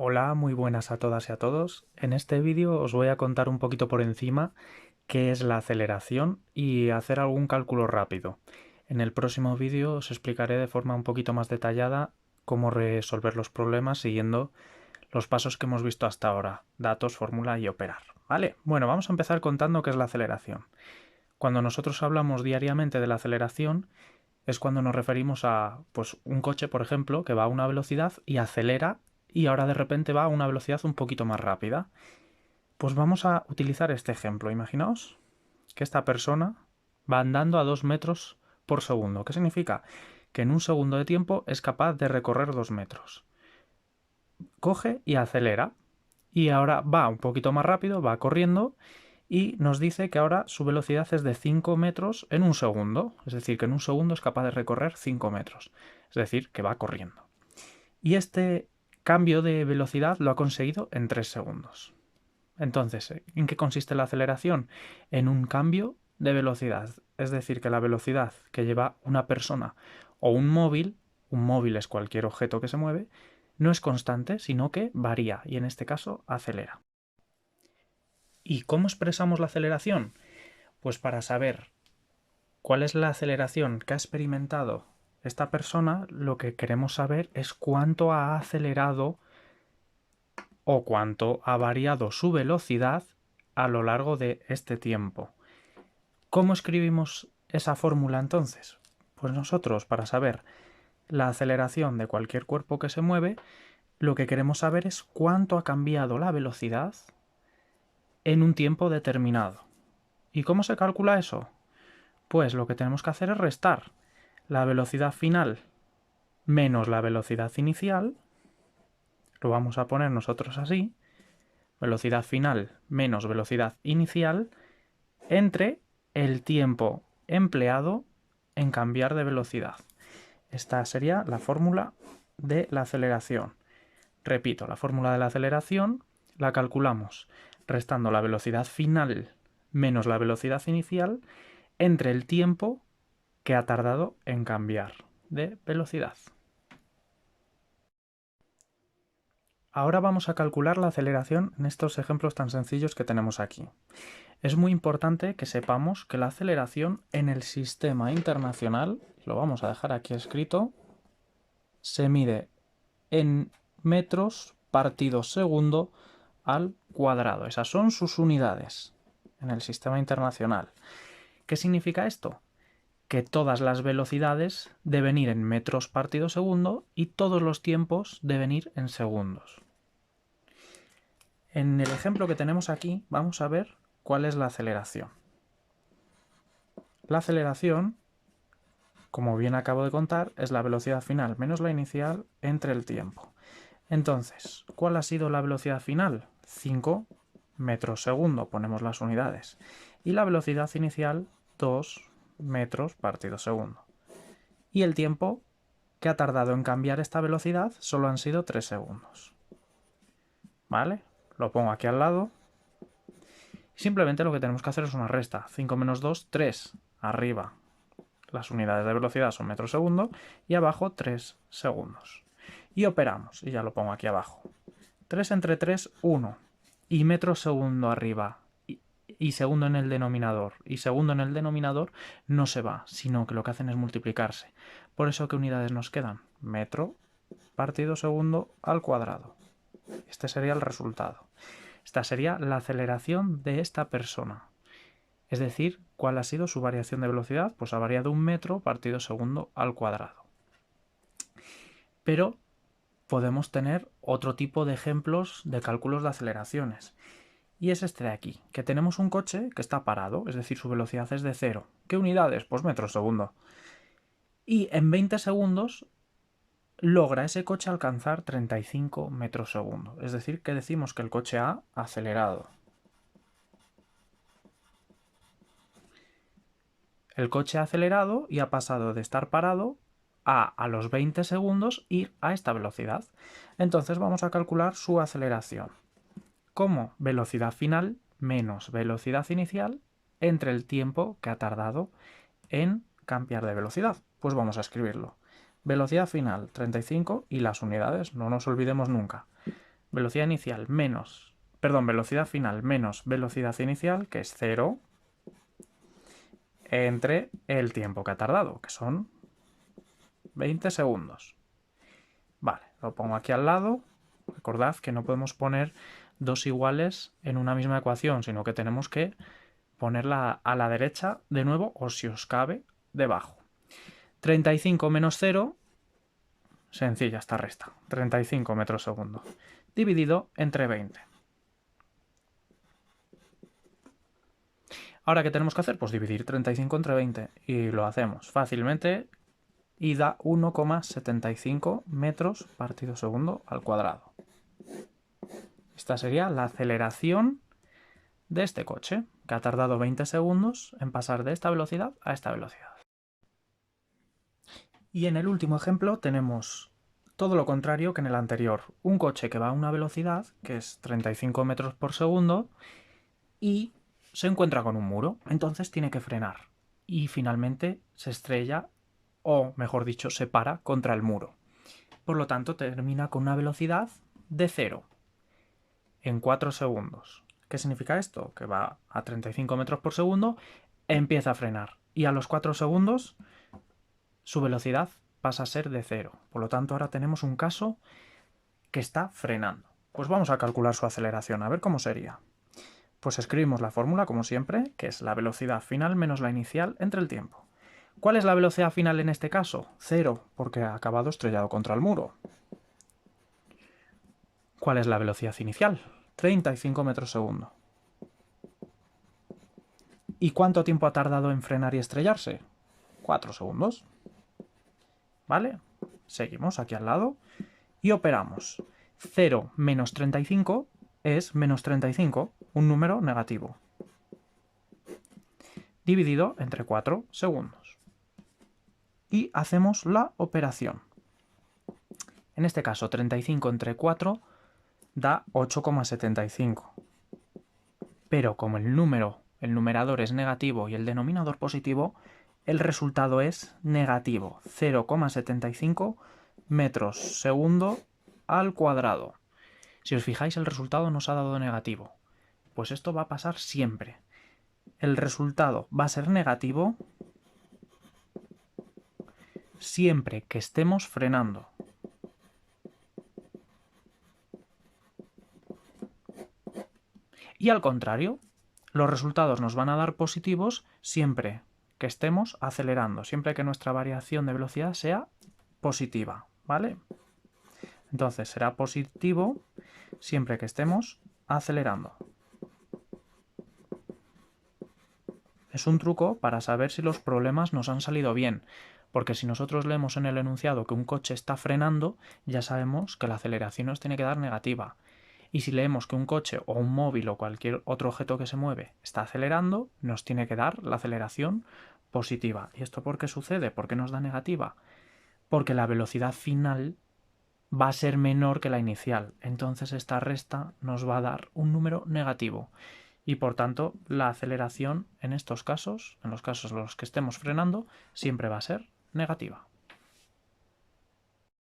Hola, muy buenas a todas y a todos. En este vídeo os voy a contar un poquito por encima qué es la aceleración y hacer algún cálculo rápido. En el próximo vídeo os explicaré de forma un poquito más detallada cómo resolver los problemas siguiendo los pasos que hemos visto hasta ahora: datos, fórmula y operar. ¿Vale? Bueno, vamos a empezar contando qué es la aceleración. Cuando nosotros hablamos diariamente de la aceleración es cuando nos referimos a, pues, un coche, por ejemplo, que va a una velocidad y acelera y ahora de repente va a una velocidad un poquito más rápida. Pues vamos a utilizar este ejemplo. Imaginaos que esta persona va andando a 2 metros por segundo. ¿Qué significa? Que en un segundo de tiempo es capaz de recorrer 2 metros. Coge y acelera. Y ahora va un poquito más rápido, va corriendo y nos dice que ahora su velocidad es de 5 metros en un segundo. Es decir, que en un segundo es capaz de recorrer 5 metros. Es decir, que va corriendo. Y este cambio de velocidad lo ha conseguido en 3 segundos. Entonces, ¿en qué consiste la aceleración? En un cambio de velocidad. Es decir, que la velocidad que lleva una persona o un móvil es cualquier objeto que se mueve, no es constante, sino que varía y en este caso acelera. ¿Y cómo expresamos la aceleración? Pues para saber cuál es la aceleración que ha experimentado esta persona, lo que queremos saber es cuánto ha acelerado o cuánto ha variado su velocidad a lo largo de este tiempo. ¿Cómo escribimos esa fórmula entonces? Pues nosotros, para saber la aceleración de cualquier cuerpo que se mueve, lo que queremos saber es cuánto ha cambiado la velocidad en un tiempo determinado. ¿Y cómo se calcula eso? Pues lo que tenemos que hacer es restar la velocidad final menos la velocidad inicial. Lo vamos a poner nosotros así: velocidad final menos velocidad inicial entre el tiempo empleado en cambiar de velocidad. Esta sería la fórmula de la aceleración. Repito, la fórmula de la aceleración la calculamos restando la velocidad final menos la velocidad inicial entre el tiempo que ha tardado en cambiar de velocidad. Ahora vamos a calcular la aceleración en estos ejemplos tan sencillos que tenemos aquí. Es muy importante que sepamos que la aceleración en el sistema internacional, lo vamos a dejar aquí escrito, se mide en metros partidos segundo al cuadrado. Esas son sus unidades en el sistema internacional. ¿Qué significa esto? Que todas las velocidades deben ir en metros partido segundo y todos los tiempos deben ir en segundos. En el ejemplo que tenemos aquí vamos a ver cuál es la aceleración. La aceleración, como bien acabo de contar, es la velocidad final menos la inicial entre el tiempo. Entonces, ¿cuál ha sido la velocidad final? 5 metros segundo, ponemos las unidades. Y la velocidad inicial, 2 metros partido segundo. Y el tiempo que ha tardado en cambiar esta velocidad solo han sido 3 segundos. ¿Vale? Lo pongo aquí al lado. Simplemente lo que tenemos que hacer es una resta. 5 menos 2, 3. Arriba las unidades de velocidad son metros segundo y abajo 3 segundos. Y operamos, y ya lo pongo aquí abajo. 3 entre 3, 1. Y metro segundo arriba y segundo en el denominador y segundo en el denominador no se va, sino que lo que hacen es multiplicarse. Por eso, ¿qué unidades nos quedan? Metro partido segundo al cuadrado. Este sería el resultado. Esta sería la aceleración de esta persona. Es decir, ¿cuál ha sido su variación de velocidad? Pues ha variado 1 metro partido segundo al cuadrado. Pero podemos tener otro tipo de ejemplos de cálculos de aceleraciones. Y es este de aquí, que tenemos un coche que está parado, es decir, su velocidad es de 0. ¿Qué unidades? Pues metros segundo. Y en 20 segundos logra ese coche alcanzar 35 metros segundo. Es decir, que decimos que el coche ha acelerado. El coche ha acelerado y ha pasado de estar parado a los 20 segundos ir a esta velocidad. Entonces vamos a calcular su aceleración como velocidad final menos velocidad inicial entre el tiempo que ha tardado en cambiar de velocidad. Pues vamos a escribirlo. Velocidad final 35 y las unidades, no nos olvidemos nunca. velocidad inicial menos, perdón, velocidad final menos velocidad inicial, que es 0, entre el tiempo que ha tardado, que son 20 segundos. Vale, lo pongo aquí al lado. Recordad que no podemos poner dos iguales en una misma ecuación, sino que tenemos que ponerla a la derecha de nuevo, o si os cabe, debajo. 35 menos 0, sencilla esta resta, 35 metros segundo, dividido entre 20. Ahora, ¿qué tenemos que hacer? Pues dividir 35 entre 20, y lo hacemos fácilmente, y da 1,75 metros partido segundo al cuadrado. Esta sería la aceleración de este coche, que ha tardado 20 segundos en pasar de esta velocidad a esta velocidad. Y en el último ejemplo tenemos todo lo contrario que en el anterior. Un coche que va a una velocidad, que es 35 metros por segundo, y se encuentra con un muro, entonces tiene que frenar. Y finalmente se estrella, o mejor dicho, se para contra el muro. Por lo tanto, termina con una velocidad de 0 en 4 segundos. ¿Qué significa esto? Que va a 35 metros por segundo, empieza a frenar, y a los 4 segundos su velocidad pasa a ser de 0. Por lo tanto, ahora tenemos un caso que está frenando. Pues vamos a calcular su aceleración, a ver cómo sería. Pues escribimos la fórmula, como siempre, que es la velocidad final menos la inicial entre el tiempo. ¿Cuál es la velocidad final en este caso? 0, porque ha acabado estrellado contra el muro. ¿Cuál es la velocidad inicial? 35 metros segundo. ¿Y cuánto tiempo ha tardado en frenar y estrellarse? 4 segundos. ¿Vale? Seguimos aquí al lado y operamos. 0 menos 35 es menos 35, un número negativo, dividido entre 4 segundos. Y hacemos la operación. En este caso, 35 entre 4 da 8,75. Pero como el numerador es negativo y el denominador positivo, el resultado es negativo, 0,75 metros segundo al cuadrado. Si os fijáis, el resultado nos ha dado negativo. Pues esto va a pasar siempre. El resultado va a ser negativo siempre que estemos frenando. Y al contrario, los resultados nos van a dar positivos siempre que estemos acelerando, siempre que nuestra variación de velocidad sea positiva, ¿vale? Entonces será positivo siempre que estemos acelerando. Es un truco para saber si los problemas nos han salido bien, porque si nosotros leemos en el enunciado que un coche está frenando, ya sabemos que la aceleración nos tiene que dar negativa. Y si leemos que un coche o un móvil o cualquier otro objeto que se mueve está acelerando, nos tiene que dar la aceleración positiva. ¿Y esto por qué sucede? ¿Por qué nos da negativa? Porque la velocidad final va a ser menor que la inicial. Entonces esta resta nos va a dar un número negativo. Y por tanto, la aceleración en estos casos, en los casos en los que estemos frenando, siempre va a ser negativa.